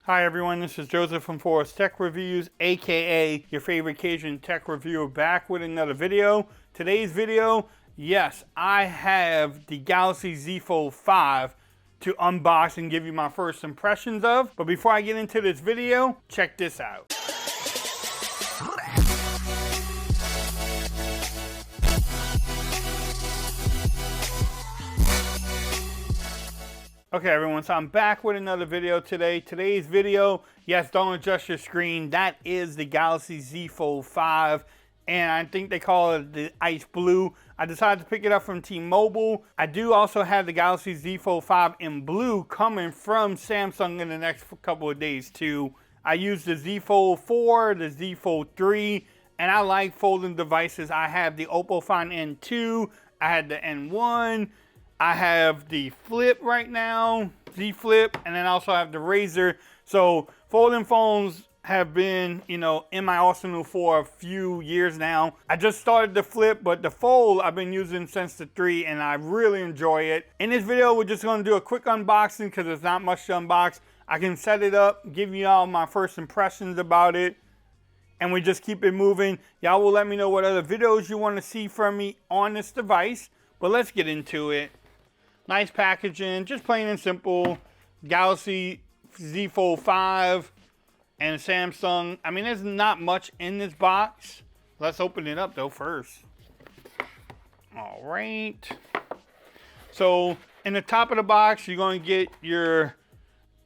Hi everyone, this is Joseph from Forest Tech Reviews, aka your favorite Cajun tech reviewer, back with another video. Today's video, yes, I have the Galaxy Z Fold5 to unbox and give you my first impressions of. But before I get into this video, check this out. Okay everyone, so I'm back with another video today. Today's video, yes, don't adjust your screen. That is the Galaxy Z Fold5, and I think they call it the ice blue. I decided to pick it up from T-Mobile. I do also have the Galaxy Z Fold5 in blue coming from Samsung in the next couple of days too. I use the Z Fold 4, the Z Fold 3, and I like folding devices. I have the Oppo Find N2, I had the N1, I have the Flip right now, Z Flip, and then also have the Razr. So folding phones have been, in my arsenal for a few years now. I just started the Flip, but the Fold I've been using since the 3, and I really enjoy it. In this video, we're just going to do a quick unboxing because there's not much to unbox. I can set it up, give you all my first impressions about it, and we just keep it moving. Y'all will let me know what other videos you want to see from me on this device, but let's get into it. Nice packaging, just plain and simple. Galaxy Z Fold5 and Samsung. I mean, there's not much in this box. Let's open it up though first. All right. So in the top of the box, you're going to get your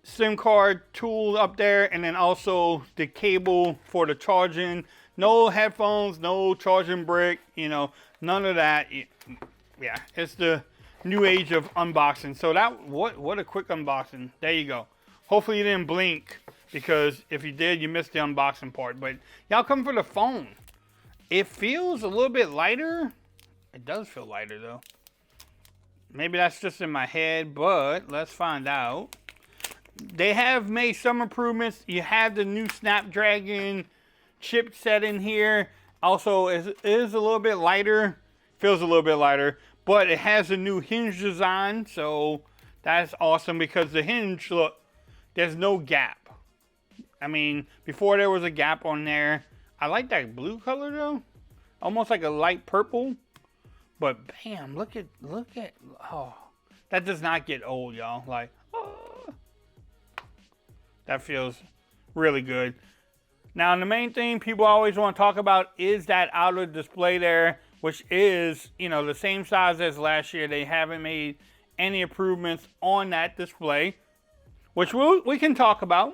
SIM card tool up there, and then also the cable for the charging. No headphones, no charging brick, none of that. Yeah, it's the new age of unboxing. So that, what a quick unboxing. There you go. Hopefully you didn't blink, because if you did, you missed the unboxing part. But y'all come for the phone. It feels a little bit lighter. It does feel lighter though. Maybe that's just in my head, but let's find out. They have made some improvements. You have the new Snapdragon chipset in here. Also, it is a little bit lighter. Feels a little bit lighter. But it has a new hinge design, so that's awesome, because the hinge, look, there's no gap. I mean, before there was a gap on there. I like that blue color though. Almost like a light purple. But bam, look at, oh, that does not get old, y'all. Like, oh, that feels really good. Now, the main thing people always want to talk about is that outer display there, which is, the same size as last year. They haven't made any improvements on that display, which we can talk about.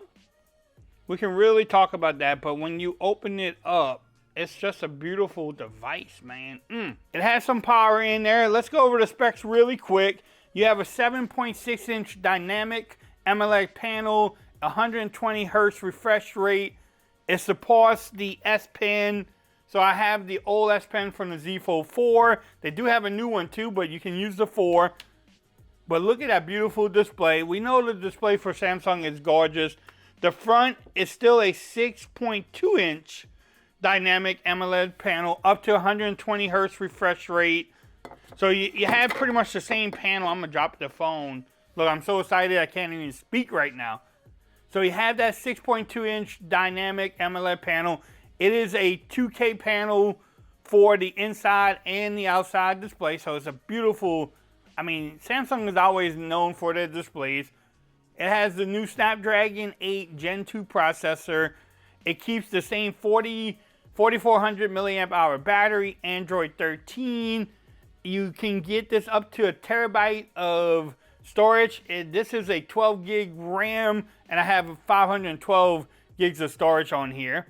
We can really talk about that, but when you open it up, it's just a beautiful device, man. It has some power in there. Let's go over the specs really quick. You have a 7.6-inch dynamic AMOLED panel, 120 hertz refresh rate. It supports the S Pen. So I have the old S Pen from the Z Fold 4. They do have a new one too, but you can use the 4. But look at that beautiful display. We know the display for Samsung is gorgeous. The front is still a 6.2-inch dynamic AMOLED panel, up to 120 hertz refresh rate. So you have pretty much the same panel. I'm going to drop the phone. Look, I'm so excited I can't even speak right now. So you have that 6.2-inch dynamic AMOLED panel. It is a 2K panel for the inside and the outside display. So it's a beautiful, Samsung is always known for their displays. It has the new Snapdragon 8 Gen 2 processor. It keeps the same 4400 milliamp hour battery, Android 13. You can get this up to a terabyte of storage. This is a 12 gig RAM, and I have 512 gigs of storage on here.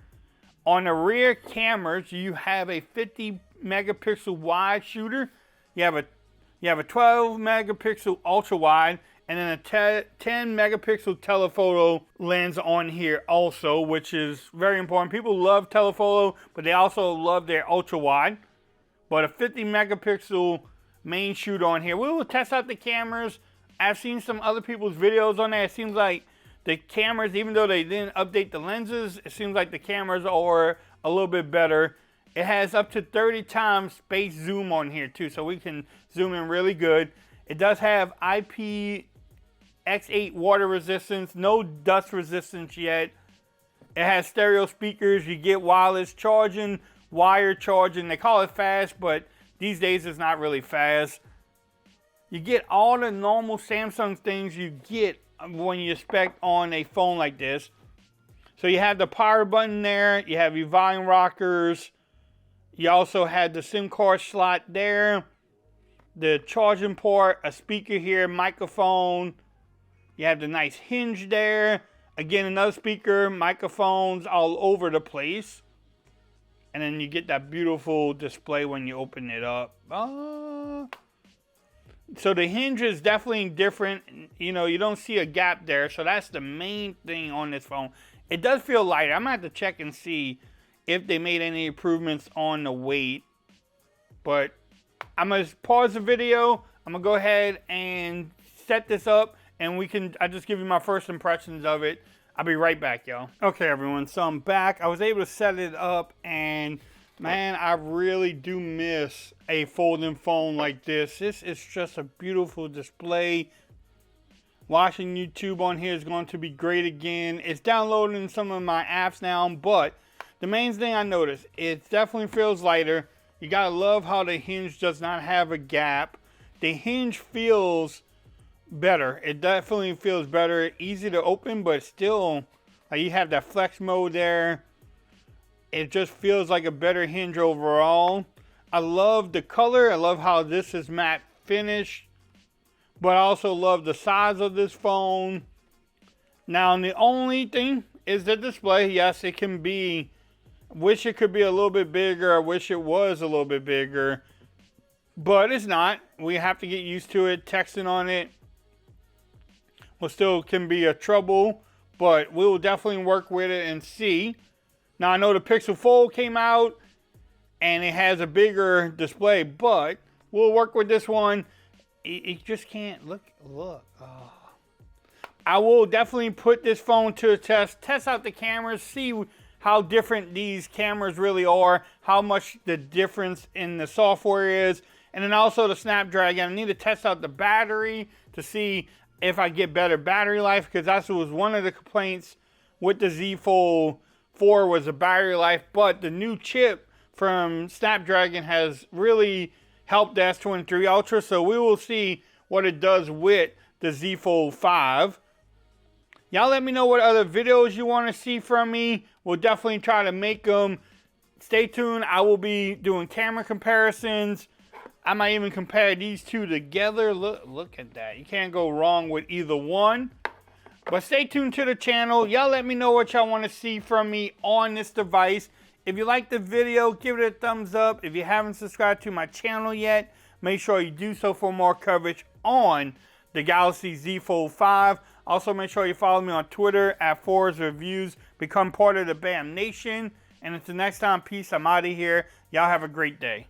On the rear cameras, you have a 50 megapixel wide shooter. You have a 12 megapixel ultra wide, and then a 10 megapixel telephoto lens on here also, which is very important. People love telephoto, but they also love their ultra wide. But a 50 megapixel main shoot on here. We will test out the cameras. I've seen some other people's videos on there. It seems like the cameras, even though they didn't update the lenses, it seems like the cameras are a little bit better. It has up to 30 times space zoom on here too, so we can zoom in really good. It does have IPX X8 water resistance, no dust resistance yet. It has stereo speakers. You get wireless charging, wire charging. They call it fast, but these days it's not really fast. You get all the normal Samsung things you get when you expect on a phone like this. So you have the power button there. You have your volume rockers. You also had the SIM card slot there. The charging port, a speaker here, microphone. You have the nice hinge there. Again, another speaker, microphones all over the place. And then you get that beautiful display when you open it up. So the hinge is definitely different. You know, you don't see a gap there. So that's the main thing on this phone. It does feel lighter. I'm going to have to check and see if they made any improvements on the weight. But I'm going to pause the video. I'm going to go ahead and set this up. And I'll just give you my first impressions of it. I'll be right back, y'all. Okay, everyone. So I'm back. I was able to set it up. And, man, I really do miss a folding phone like this. This is just a beautiful display. Watching YouTube on here is going to be great again. It's downloading some of my apps now, but the main thing I noticed, it definitely feels lighter. You gotta love how the hinge does not have a gap. The hinge feels better. It definitely feels better. Easy to open, but still, like, you have that flex mode there. It just feels like a better hinge overall. I love the color. I love how this is matte finish. But I also love the size of this phone. Now, the only thing is the display. Yes, it can be. Wish it could be a little bit bigger. I wish it was a little bit bigger. But it's not. We have to get used to it. Texting on it will still can be a trouble. But we will definitely work with it and see. Now, I know the Pixel Fold came out. And it has a bigger display. But we'll work with this one. It just can't look. Oh. I will definitely put this phone to a test out the cameras, see how different these cameras really are, how much the difference in the software is, and then also the Snapdragon. I need to test out the battery to see if I get better battery life, because that was one of the complaints with the Z Fold 4 was the battery life, but the new chip from Snapdragon has really helped the S23 Ultra, so we will see what it does with the Z Fold 5. Y'all let me know what other videos you want to see from me. We'll definitely try to make them. Stay tuned. I will be doing camera comparisons. I might even compare these two together. Look at that. You can't go wrong with either one. But stay tuned to the channel. Y'all let me know what y'all want to see from me on this device. If you like the video, give it a thumbs up. If you haven't subscribed to my channel yet, make sure you do so for more coverage on the Galaxy Z Fold 5. Also, make sure you follow me on Twitter at Forza Reviews. Become part of the BAM Nation. And until next time, peace. I'm out of here. Y'all have a great day.